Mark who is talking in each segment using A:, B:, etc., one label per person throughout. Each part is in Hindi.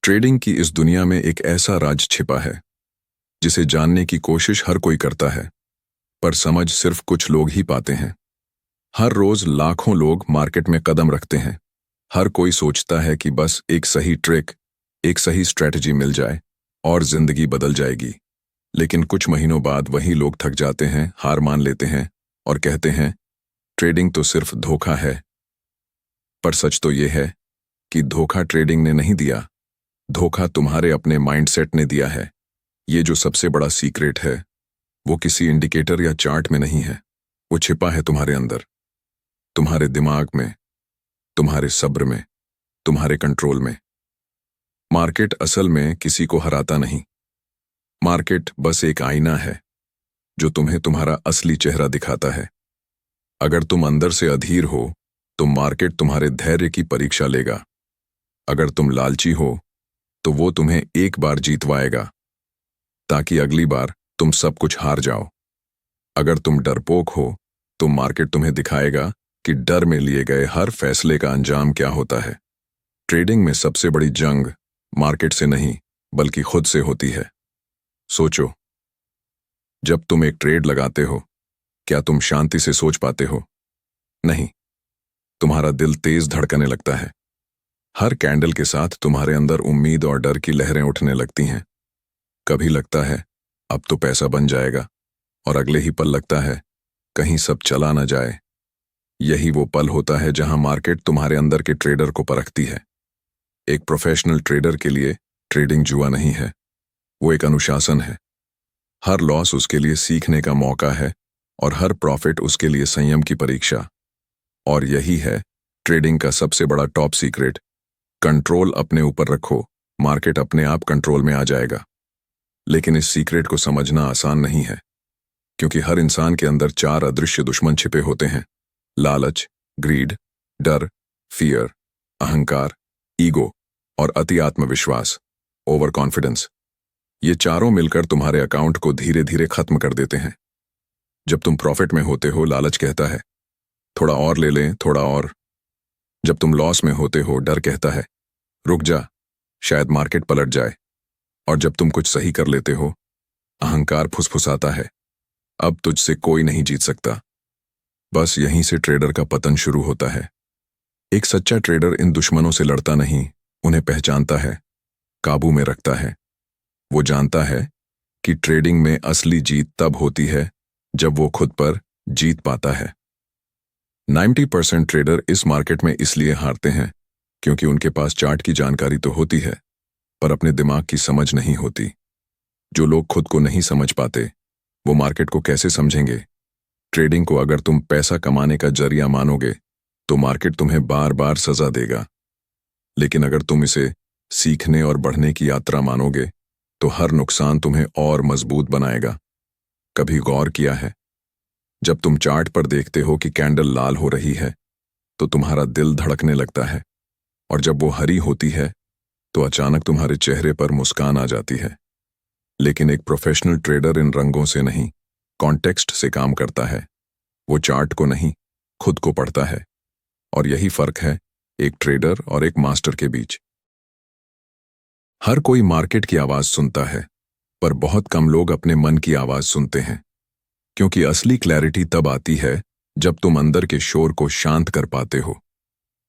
A: ट्रेडिंग की इस दुनिया में एक ऐसा राज छिपा है जिसे जानने की कोशिश हर कोई करता है, पर समझ सिर्फ कुछ लोग ही पाते हैं। हर रोज लाखों लोग मार्केट में कदम रखते हैं। हर कोई सोचता है कि बस एक सही ट्रिक, एक सही स्ट्रेटजी मिल जाए और जिंदगी बदल जाएगी। लेकिन कुछ महीनों बाद वही लोग थक जाते हैं, हार मान लेते हैं और कहते हैं ट्रेडिंग तो सिर्फ धोखा है। पर सच तो यह है कि धोखा ट्रेडिंग ने नहीं दिया, धोखा तुम्हारे अपने माइंडसेट ने दिया है। ये जो सबसे बड़ा सीक्रेट है वो किसी इंडिकेटर या चार्ट में नहीं है, वो छिपा है तुम्हारे अंदर, तुम्हारे दिमाग में, तुम्हारे सब्र में, तुम्हारे कंट्रोल में। मार्केट असल में किसी को हराता नहीं। मार्केट बस एक आईना है जो तुम्हें तुम्हारा असली चेहरा दिखाता है। अगर तुम अंदर से अधीर हो तो मार्केट तुम्हारे धैर्य की परीक्षा लेगा। अगर तुम लालची हो तो वो तुम्हें एक बार जीतवाएगा ताकि अगली बार तुम सब कुछ हार जाओ। अगर तुम डरपोक हो तो मार्केट तुम्हें दिखाएगा कि डर में लिए गए हर फैसले का अंजाम क्या होता है। ट्रेडिंग में सबसे बड़ी जंग मार्केट से नहीं बल्कि खुद से होती है। सोचो, जब तुम एक ट्रेड लगाते हो क्या तुम शांति से सोच पाते हो? नहीं, तुम्हारा दिल तेज धड़कने लगता है। हर कैंडल के साथ तुम्हारे अंदर उम्मीद और डर की लहरें उठने लगती हैं। कभी लगता है अब तो पैसा बन जाएगा और अगले ही पल लगता है कहीं सब चला ना जाए। यही वो पल होता है जहां मार्केट तुम्हारे अंदर के ट्रेडर को परखती है। एक प्रोफेशनल ट्रेडर के लिए ट्रेडिंग जुआ नहीं है, वो एक अनुशासन है। हर लॉस उसके लिए सीखने का मौका है और हर प्रॉफिट उसके लिए संयम की परीक्षा। और यही है ट्रेडिंग का सबसे बड़ा टॉप सीक्रेट। कंट्रोल अपने ऊपर रखो, मार्केट अपने आप कंट्रोल में आ जाएगा। लेकिन इस सीक्रेट को समझना आसान नहीं है, क्योंकि हर इंसान के अंदर 4 अदृश्य दुश्मन छिपे होते हैं: लालच, ग्रीड, डर, फियर, अहंकार, ईगो और अति आत्मविश्वास, ओवर कॉन्फिडेंस। ये चारों मिलकर तुम्हारे अकाउंट को धीरे धीरे खत्म कर देते हैं। जब तुम प्रॉफिट में होते हो लालच कहता है थोड़ा और ले लें, थोड़ा और। जब तुम लॉस में होते हो डर कहता है रुक जा, शायद मार्केट पलट जाए। और जब तुम कुछ सही कर लेते हो अहंकार फुसफुसाता है अब तुझसे कोई नहीं जीत सकता। बस यहीं से ट्रेडर का पतन शुरू होता है। एक सच्चा ट्रेडर इन दुश्मनों से लड़ता नहीं, उन्हें पहचानता है, काबू में रखता है। वो जानता है कि ट्रेडिंग में असली जीत तब होती है जब वो खुद पर जीत पाता है। 90% ट्रेडर इस मार्केट में इसलिए हारते हैं क्योंकि उनके पास चार्ट की जानकारी तो होती है पर अपने दिमाग की समझ नहीं होती। जो लोग खुद को नहीं समझ पाते वो मार्केट को कैसे समझेंगे? ट्रेडिंग को अगर तुम पैसा कमाने का जरिया मानोगे तो मार्केट तुम्हें बार बार सजा देगा। लेकिन अगर तुम इसे सीखने और बढ़ने की यात्रा मानोगे तो हर नुकसान तुम्हें और मजबूत बनाएगा। कभी गौर किया है, जब तुम चार्ट पर देखते हो कि कैंडल लाल हो रही है तो तुम्हारा दिल धड़कने लगता है, और जब वो हरी होती है तो अचानक तुम्हारे चेहरे पर मुस्कान आ जाती है। लेकिन एक प्रोफेशनल ट्रेडर इन रंगों से नहीं, कॉन्टेक्स्ट से काम करता है। वो चार्ट को नहीं, खुद को पढ़ता है। और यही फर्क है एक ट्रेडर और एक मास्टर के बीच। हर कोई मार्केट की आवाज सुनता है, पर बहुत कम लोग अपने मन की आवाज सुनते हैं। क्योंकि असली क्लैरिटी तब आती है जब तुम अंदर के शोर को शांत कर पाते हो।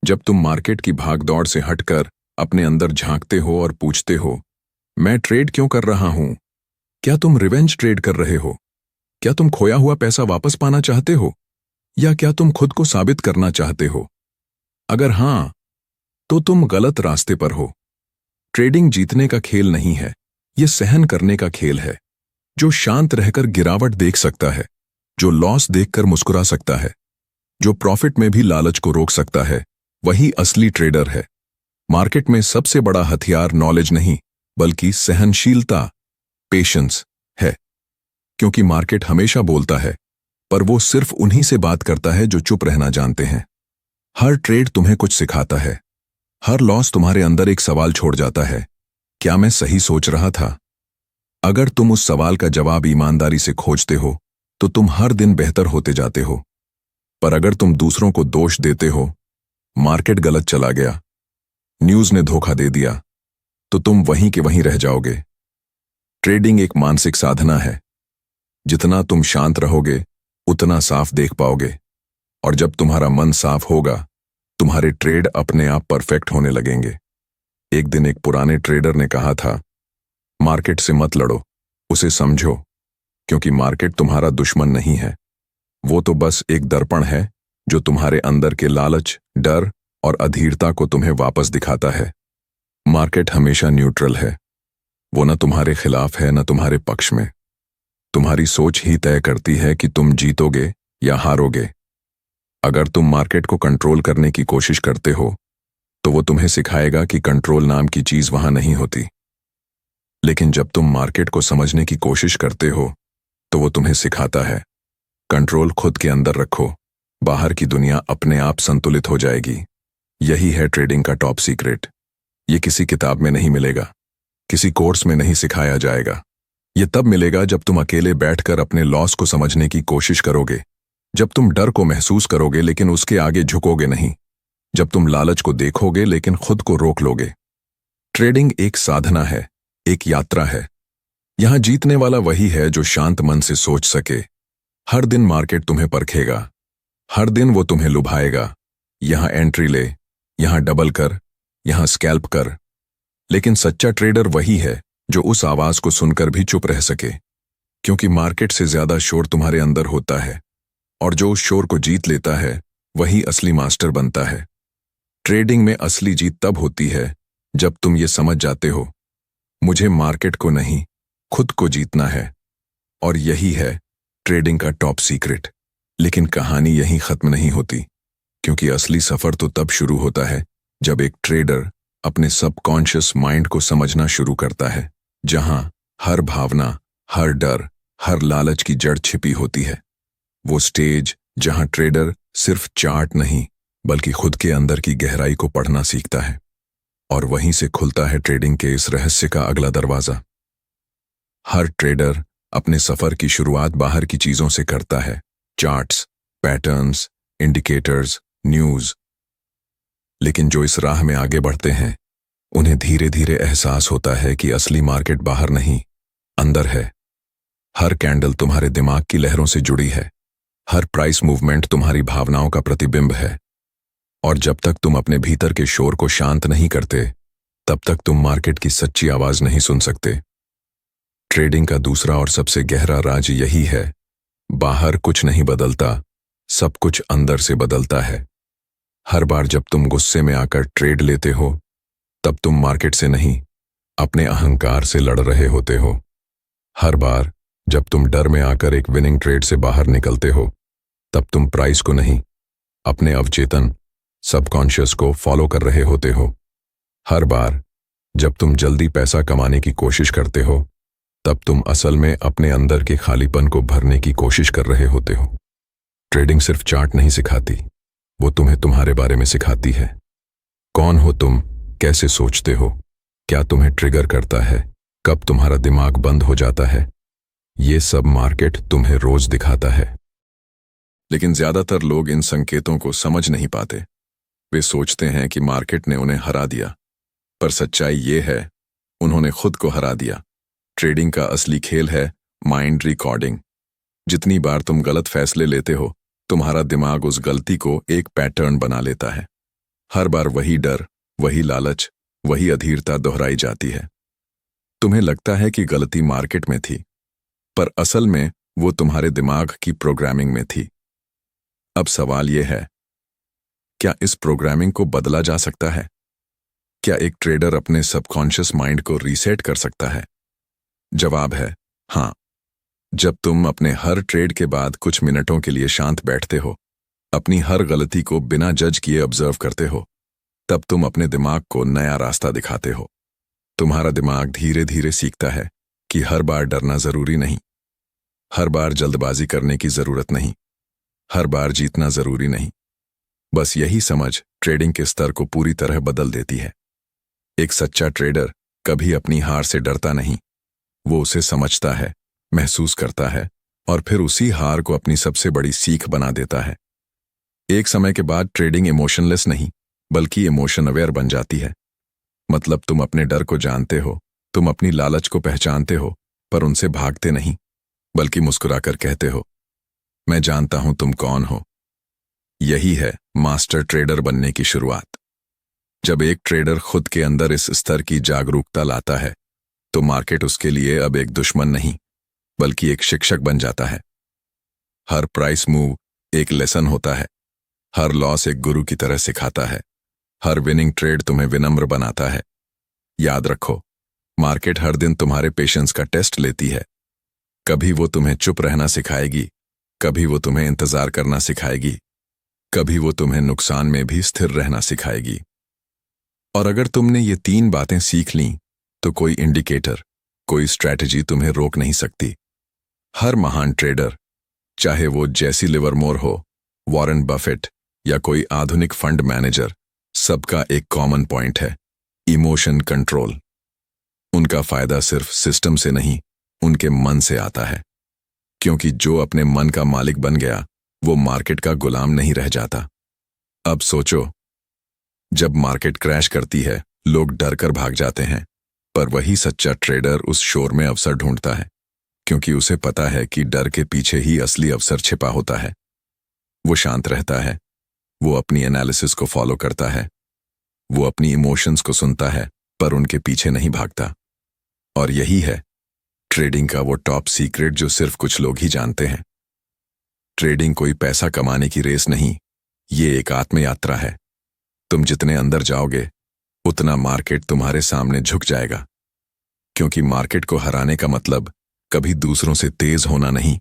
A: जब तुम मार्केट की भागदौड़ से हटकर अपने अंदर झांकते हो और पूछते हो मैं ट्रेड क्यों कर रहा हूं? क्या तुम रिवेंज ट्रेड कर रहे हो? क्या तुम खोया हुआ पैसा वापस पाना चाहते हो? या क्या तुम खुद को साबित करना चाहते हो? अगर हां, तो तुम गलत रास्ते पर हो। ट्रेडिंग जीतने का खेल नहीं है, यह सहन करने का खेल है। जो शांत रहकर गिरावट देख सकता है, जो लॉस देखकर मुस्कुरा सकता है, जो प्रॉफिट में भी लालच को रोक सकता है, वही असली ट्रेडर है। मार्केट में सबसे बड़ा हथियार नॉलेज नहीं बल्कि सहनशीलता, पेशेंस है। क्योंकि मार्केट हमेशा बोलता है पर वो सिर्फ उन्हीं से बात करता है जो चुप रहना जानते हैं। हर ट्रेड तुम्हें कुछ सिखाता है। हर लॉस तुम्हारे अंदर एक सवाल छोड़ जाता है, क्या मैं सही सोच रहा था? अगर तुम उस सवाल का जवाब ईमानदारी से खोजते हो तो तुम हर दिन बेहतर होते जाते हो। पर अगर तुम दूसरों को दोष देते हो, मार्केट गलत चला गया, न्यूज़ ने धोखा दे दिया, तो तुम वहीं के वहीं रह जाओगे। ट्रेडिंग एक मानसिक साधना है। जितना तुम शांत रहोगे उतना साफ देख पाओगे, और जब तुम्हारा मन साफ होगा तुम्हारे ट्रेड अपने आप परफेक्ट होने लगेंगे। एक दिन एक पुराने ट्रेडर ने कहा था, मार्केट से मत लड़ो, उसे समझो, क्योंकि मार्केट तुम्हारा दुश्मन नहीं है। वो तो बस एक दर्पण है जो तुम्हारे अंदर के लालच, डर और अधीरता को तुम्हें वापस दिखाता है। मार्केट हमेशा न्यूट्रल है। वो न तुम्हारे खिलाफ है न तुम्हारे पक्ष में। तुम्हारी सोच ही तय करती है कि तुम जीतोगे या हारोगे। अगर तुम मार्केट को कंट्रोल करने की कोशिश करते हो तो वो तुम्हें सिखाएगा कि कंट्रोल नाम की चीज वहां नहीं होती। लेकिन जब तुम मार्केट को समझने की कोशिश करते हो तो वो तुम्हें सिखाता है, कंट्रोल खुद के अंदर रखो, बाहर की दुनिया अपने आप संतुलित हो जाएगी। यही है ट्रेडिंग का टॉप सीक्रेट। ये किसी किताब में नहीं मिलेगा, किसी कोर्स में नहीं सिखाया जाएगा। ये तब मिलेगा जब तुम अकेले बैठकर अपने लॉस को समझने की कोशिश करोगे, जब तुम डर को महसूस करोगे लेकिन उसके आगे झुकोगे नहीं, जब तुम लालच को देखोगे लेकिन खुद को रोक लोगे। ट्रेडिंग एक साधना है, एक यात्रा है। यहां जीतने वाला वही है जो शांत मन से सोच सके। हर दिन मार्केट तुम्हें परखेगा, हर दिन वो तुम्हें लुभाएगा, यहां एंट्री ले, यहां डबल कर, यहां स्कैल्प कर। लेकिन सच्चा ट्रेडर वही है जो उस आवाज को सुनकर भी चुप रह सके, क्योंकि मार्केट से ज्यादा शोर तुम्हारे अंदर होता है, और जो उस शोर को जीत लेता है वही असली मास्टर बनता है। ट्रेडिंग में असली जीत तब होती है जब तुम ये समझ जाते हो, मुझे मार्केट को नहीं खुद को जीतना है। और यही है ट्रेडिंग का टॉप सीक्रेट। लेकिन कहानी यहीं खत्म नहीं होती, क्योंकि असली सफर तो तब शुरू होता है जब एक ट्रेडर अपने सबकॉन्शियस माइंड को समझना शुरू करता है, जहां हर भावना, हर डर, हर लालच की जड़ छिपी होती है। वो स्टेज जहां ट्रेडर सिर्फ चार्ट नहीं बल्कि खुद के अंदर की गहराई को पढ़ना सीखता है, और वहीं से खुलता है ट्रेडिंग के इस रहस्य का अगला दरवाजा। हर ट्रेडर अपने सफर की शुरुआत बाहर की चीजों से करता है, चार्ट्स, पैटर्न्स, इंडिकेटर्स, न्यूज। लेकिन जो इस राह में आगे बढ़ते हैं उन्हें धीरे धीरे एहसास होता है कि असली मार्केट बाहर नहीं, अंदर है। हर कैंडल तुम्हारे दिमाग की लहरों से जुड़ी है, हर प्राइस मूवमेंट तुम्हारी भावनाओं का प्रतिबिंब है। और जब तक तुम अपने भीतर के शोर को शांत नहीं करते तब तक तुम मार्केट की सच्ची आवाज नहीं सुन सकते। ट्रेडिंग का दूसरा और सबसे गहरा राज यही है, बाहर कुछ नहीं बदलता, सब कुछ अंदर से बदलता है। हर बार जब तुम गुस्से में आकर ट्रेड लेते हो तब तुम मार्केट से नहीं अपने अहंकार से लड़ रहे होते हो। हर बार जब तुम डर में आकर एक विनिंग ट्रेड से बाहर निकलते हो तब तुम प्राइस को नहीं अपने अवचेतन सबकॉन्शियस को फॉलो कर रहे होते हो। हर बार जब तुम जल्दी पैसा कमाने की कोशिश करते हो तब तुम असल में अपने अंदर के खालीपन को भरने की कोशिश कर रहे होते हो। ट्रेडिंग सिर्फ चार्ट नहीं सिखाती, वो तुम्हें तुम्हारे बारे में सिखाती है। कौन हो तुम, कैसे सोचते हो, क्या तुम्हें ट्रिगर करता है, कब तुम्हारा दिमाग बंद हो जाता है, ये सब मार्केट तुम्हें रोज दिखाता है। लेकिन ज्यादातर लोग इन संकेतों को समझ नहीं पाते। वे सोचते हैं कि मार्केट ने उन्हें हरा दिया, पर सच्चाई ये है उन्होंने खुद को हरा दिया। ट्रेडिंग का असली खेल है माइंड रिकॉर्डिंग। जितनी बार तुम गलत फैसले लेते हो तुम्हारा दिमाग उस गलती को एक पैटर्न बना लेता है। हर बार वही डर, वही लालच, वही अधीरता दोहराई जाती है। तुम्हें लगता है कि गलती मार्केट में थी, पर असल में वो तुम्हारे दिमाग की प्रोग्रामिंग में थी। अब सवाल यह है, क्या इस प्रोग्रामिंग को बदला जा सकता है? क्या एक ट्रेडर अपने सबकॉन्शियस माइंड को रीसेट कर सकता है? जवाब है हां। जब तुम अपने हर ट्रेड के बाद कुछ मिनटों के लिए शांत बैठते हो, अपनी हर गलती को बिना जज किए ऑब्जर्व करते हो, तब तुम अपने दिमाग को नया रास्ता दिखाते हो। तुम्हारा दिमाग धीरे धीरे सीखता है कि हर बार डरना जरूरी नहीं, हर बार जल्दबाजी करने की जरूरत नहीं, हर बार जीतना जरूरी नहीं। बस यही समझ ट्रेडिंग के स्तर को पूरी तरह बदल देती है। एक सच्चा ट्रेडर कभी अपनी हार से डरता नहीं, वो उसे समझता है, महसूस करता है और फिर उसी हार को अपनी सबसे बड़ी सीख बना देता है। एक समय के बाद ट्रेडिंग इमोशनलेस नहीं बल्कि इमोशन अवेयर बन जाती है। मतलब तुम अपने डर को जानते हो, तुम अपनी लालच को पहचानते हो, पर उनसे भागते नहीं, बल्कि मुस्कुराकर कहते हो, मैं जानता हूं तुम कौन हो। यही है मास्टर ट्रेडर बनने की शुरुआत। जब एक ट्रेडर खुद के अंदर इस स्तर की जागरूकता लाता है, तो मार्केट उसके लिए अब एक दुश्मन नहीं, बल्कि एक शिक्षक बन जाता है। हर प्राइस मूव एक लेसन होता है, हर लॉस एक गुरु की तरह सिखाता है, हर विनिंग ट्रेड तुम्हें विनम्र बनाता है। याद रखो, मार्केट हर दिन तुम्हारे पेशेंस का टेस्ट लेती है। कभी वो तुम्हें चुप रहना सिखाएगी, कभी वो तुम्हें इंतजार करना सिखाएगी, कभी वो तुम्हें नुकसान में भी स्थिर रहना सिखाएगी। और अगर तुमने ये 3 बातें सीख लीं, तो कोई इंडिकेटर, कोई स्ट्रैटेजी तुम्हें रोक नहीं सकती। हर महान ट्रेडर, चाहे वो जेसी लिवरमोर हो, वॉरेन बफेट या कोई आधुनिक फंड मैनेजर, सबका एक कॉमन पॉइंट है, इमोशन कंट्रोल। उनका फायदा सिर्फ सिस्टम से नहीं, उनके मन से आता है। क्योंकि जो अपने मन का मालिक बन गया, वो मार्केट का गुलाम नहीं रह जाता। अब सोचो, जब मार्केट क्रैश करती है, लोग डर कर भाग जाते हैं, पर वही सच्चा ट्रेडर उस शोर में अवसर ढूंढता है, क्योंकि उसे पता है कि डर के पीछे ही असली अवसर छिपा होता है। वो शांत रहता है, वो अपनी एनालिसिस को फॉलो करता है, वो अपनी इमोशंस को सुनता है, पर उनके पीछे नहीं भागता। और यही है ट्रेडिंग का वो टॉप सीक्रेट जो सिर्फ कुछ लोग ही जानते हैं। ट्रेडिंग कोई पैसा कमाने की रेस नहीं, ये एक आत्मयात्रा है। तुम जितने अंदर जाओगे, उतना मार्केट तुम्हारे सामने झुक जाएगा। क्योंकि मार्केट को हराने का मतलब कभी दूसरों से तेज होना नहीं,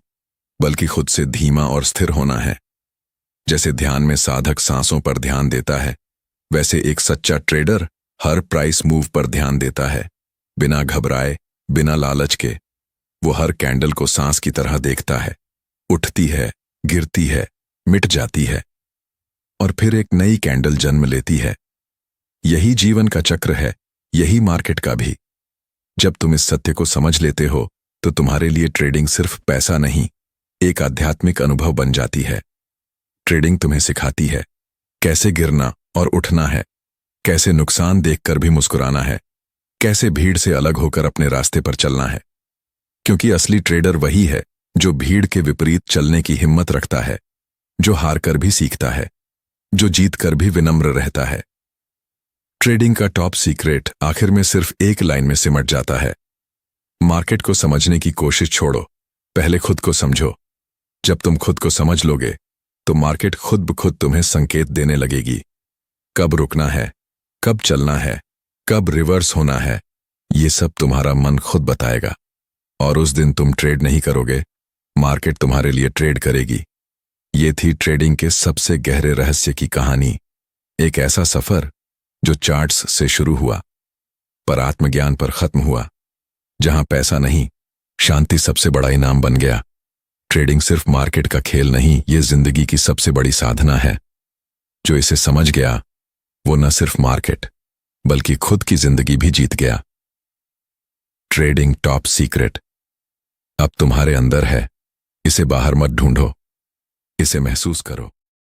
A: बल्कि खुद से धीमा और स्थिर होना है। जैसे ध्यान में साधक सांसों पर ध्यान देता है, वैसे एक सच्चा ट्रेडर हर प्राइस मूव पर ध्यान देता है, बिना घबराए, बिना लालच के। वो हर कैंडल को सांस की तरह देखता है, उठती है, गिरती है, मिट जाती है, और फिर एक नई कैंडल जन्म लेती है। यही जीवन का चक्र है, यही मार्केट का भी। जब तुम इस सत्य को समझ लेते हो, तो तुम्हारे लिए ट्रेडिंग सिर्फ पैसा नहीं, एक आध्यात्मिक अनुभव बन जाती है। ट्रेडिंग तुम्हें सिखाती है कैसे गिरना और उठना है, कैसे नुकसान देखकर भी मुस्कुराना है, कैसे भीड़ से अलग होकर अपने रास्ते पर चलना है। क्योंकि असली ट्रेडर वही है जो भीड़ के विपरीत चलने की हिम्मत रखता है, जो हार कर भी सीखता है, जो जीत कर भी विनम्र रहता है। ट्रेडिंग का टॉप सीक्रेट आखिर में सिर्फ एक लाइन में सिमट जाता है, मार्केट को समझने की कोशिश छोड़ो, पहले खुद को समझो। जब तुम खुद को समझ लोगे, तो मार्केट खुद ब खुद तुम्हें संकेत देने लगेगी। कब रुकना है, कब चलना है, कब रिवर्स होना है, ये सब तुम्हारा मन खुद बताएगा। और उस दिन तुम ट्रेड नहीं करोगे, मार्केट तुम्हारे लिए ट्रेड करेगी। ये थी ट्रेडिंग के सबसे गहरे रहस्य की कहानी। एक ऐसा सफर जो चार्ट्स से शुरू हुआ, पर आत्मज्ञान पर खत्म हुआ। जहां पैसा नहीं, शांति सबसे बड़ा इनाम बन गया। ट्रेडिंग सिर्फ मार्केट का खेल नहीं, ये जिंदगी की सबसे बड़ी साधना है। जो इसे समझ गया, वो न सिर्फ मार्केट, बल्कि खुद की जिंदगी भी जीत गया। ट्रेडिंग टॉप सीक्रेट अब तुम्हारे अंदर है। इसे बाहर मत ढूंढो, इसे महसूस करो।